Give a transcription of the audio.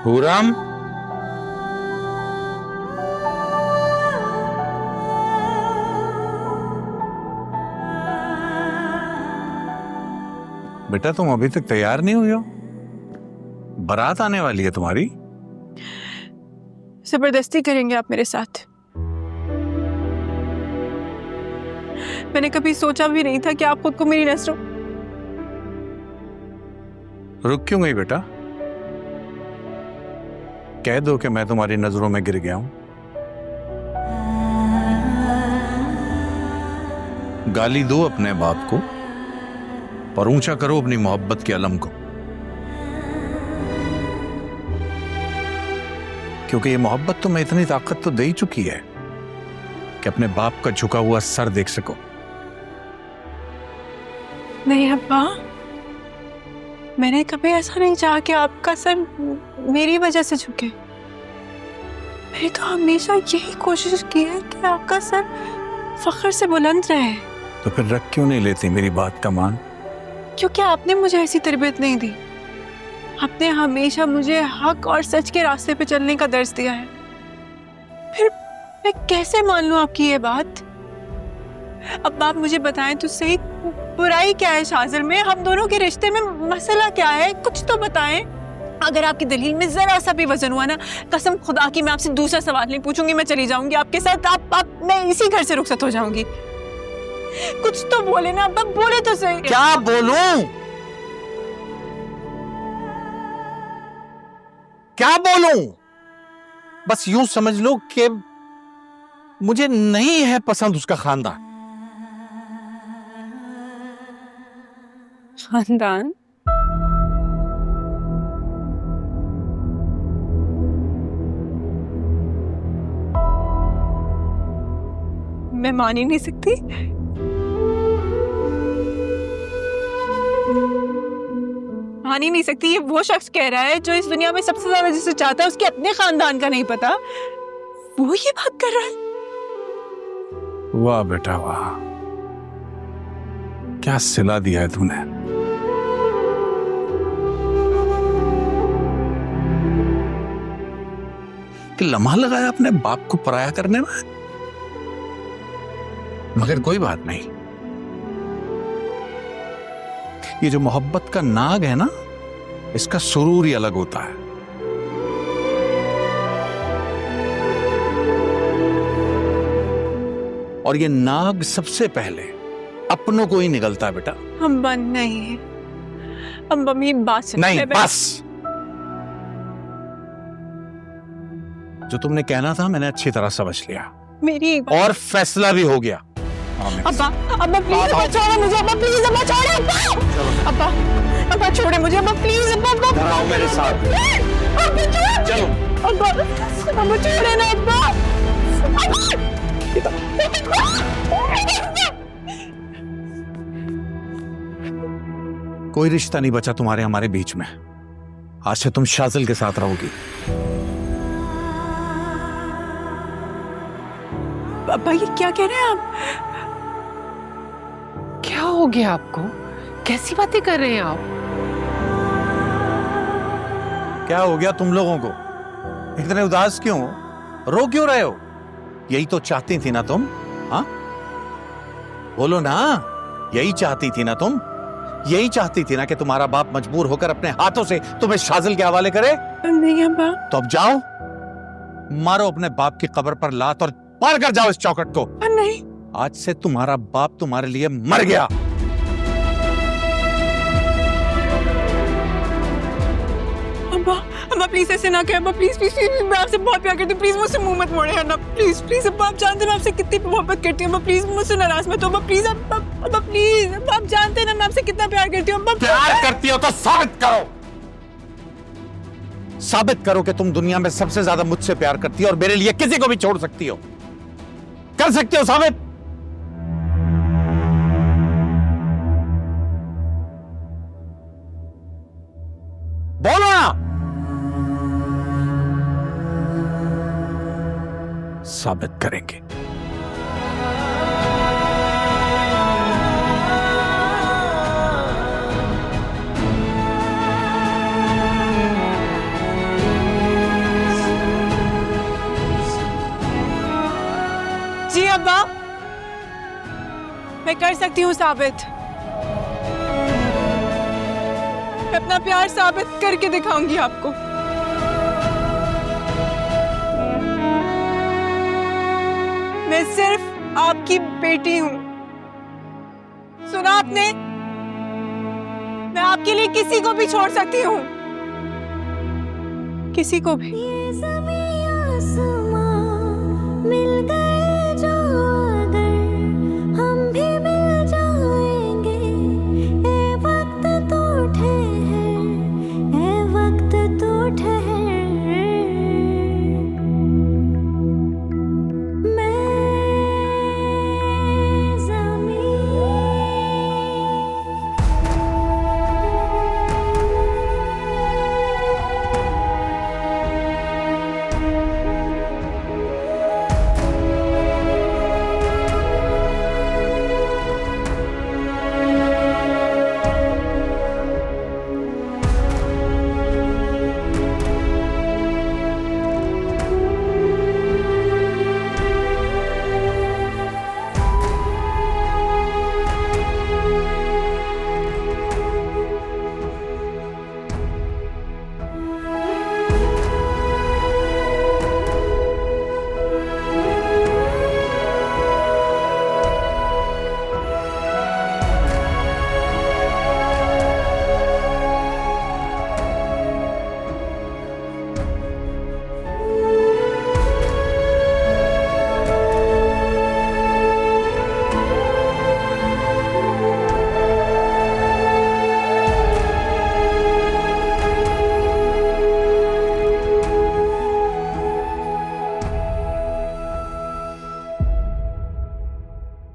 पूरम, बेटा तुम अभी तक तैयार नहीं हुई हो? बारात आने वाली है तुम्हारी। जबरदस्ती करेंगे आप मेरे साथ? मैंने कभी सोचा भी नहीं था कि आप खुद को मेरी नजरों। रुक क्यों गई बेटा? कह दो कि मैं तुम्हारी नजरों में गिर गया हूं। गाली दो अपने बाप को, पर ऊंचा करो अपनी मोहब्बत के अलम को, क्योंकि ये मोहब्बत तुम्हें इतनी ताकत तो दे ही चुकी है कि अपने बाप का झुका हुआ सर देख सको। नहीं अब्बा, मैंने कभी ऐसा नहीं चाहा कि आपका सर मेरी वजह से झुके। मैंने तो हमेशा यही कोशिश की है कि आपका सर फख्र से बुलंद रहे। तो फिर रख क्यों नहीं लेती मेरी बात का मान? क्योंकि आपने मुझे ऐसी तरबियत नहीं दी। आपने हमेशा मुझे हक और सच के रास्ते पे चलने का दर्स दिया है। फिर मैं कैसे मान लूं आपकी ये बात? अब आप मुझे बताएं तो सही, बुराई क्या है शाज़िल में? हम दोनों के रिश्ते में मसला क्या है? कुछ तो बताएं। अगर आपकी दलील में जरा सा भी वजन हुआ ना, कसम खुदा की मैं आपसे दूसरा सवाल नहीं पूछूंगी, मैं चली जाऊंगी आपके साथ। आप मैं इसी घर से रुखसत हो जाऊंगी। कुछ तो बोले ना अब्बा, बोले तो सही। क्या बोलूं? क्या बोलूं? बस यूं समझ लो कि मुझे नहीं है पसंद उसका खानदान। खानदान? मैं मान ही नहीं सकती। मान ही नहीं सकती। ये वो शख्स कह रहा है जो इस दुनिया में सबसे ज्यादा जिसे चाहता है उसके अपने खानदान का नहीं पता, वो ये बात कर रहा है। वाह बेटा वाह, क्या सिला दिया है तूने। कि लम्हा लगाया अपने बाप को पराया करने में। मगर कोई बात नहीं, ये जो मोहब्बत का नाग है ना, इसका सुरूर ही अलग होता है। और ये नाग सबसे पहले अपनों को ही निगलता है बेटा। हम बंद नहीं है। हम मेरी बात सुनो। नहीं बस, जो तुमने कहना था मैंने अच्छी तरह समझ लिया मेरी और फैसला भी हो गया। अब्बा, अब्बा प्लीज अब्बा छोड़ो मुझे, अब्बा प्लीज अब्बा छोड़ो अब्बा। अब्बा, अब्बा छोड़े मुझे अब्बा प्लीज अब्बा। अब्बा आओ मेरे साथ। अब्बा छोड़ो। चलो अब्बा, अब्बा छोड़े ना अब्बा। कोई रिश्ता नहीं बचा तुम्हारे हमारे बीच में। आज से तुम शाज़िल के साथ रहोगी। अब्बा ये क्या कह रहे हैं आप? क्या हो गया आपको? कैसी बातें कर रहे हैं आप? क्या हो गया तुम लोगों को? इतने उदास क्यों हो? रो क्यों रहे हो? यही तो चाहती थी ना तुम? हाँ बोलो ना, यही चाहती थी ना तुम? यही चाहती थी ना कि तुम्हारा बाप मजबूर होकर अपने हाथों से तुम्हें शाज़िल के हवाले करे? नहीं अब्बा। तो अब जाओ, मारो अपने बाप की कब्र पर लात और पार कर जाओ इस चौखट को। नहीं, आज से तुम्हारा बाप तुम्हारे लिए मर गया। अब्बा, अब्बा प्लीज ऐसे ना कहें अब्बा, प्लीज प्लीज प्लीज, मैं आपसे बहुत प्यार करती हूँ, प्लीज मुझसे मुंह मत मोड़े है ना, प्लीज प्लीज अब्बा। आप जानते हैं मैं आपसे कितनी मोहब्बत करती हूँ अब्बा, प्लीज मुझसे नाराज मत हो अब्बा, प्लीज अब्बा। अब्बा प्लीज अब्बा, आप जानते हैं ना मैं आपसे कितना प्यार करती हूँ अब्बा। प्यार करती हो तो साबित करो। साबित करो कि तुम दुनिया में सबसे ज्यादा मुझसे प्यार करती हो और मेरे लिए किसी को भी छोड़ सकती हो। कर सकती हो साबित? बोलो ना। साबित करेंगे। मैं कर सकती हूँ साबित। मैं अपना प्यार साबित करके दिखाऊंगी आपको। मैं सिर्फ आपकी बेटी हूँ। सुना आपने? मैं आपके लिए किसी को भी छोड़ सकती हूँ, किसी को भी। ये ज़मीं आसमां मिल गए।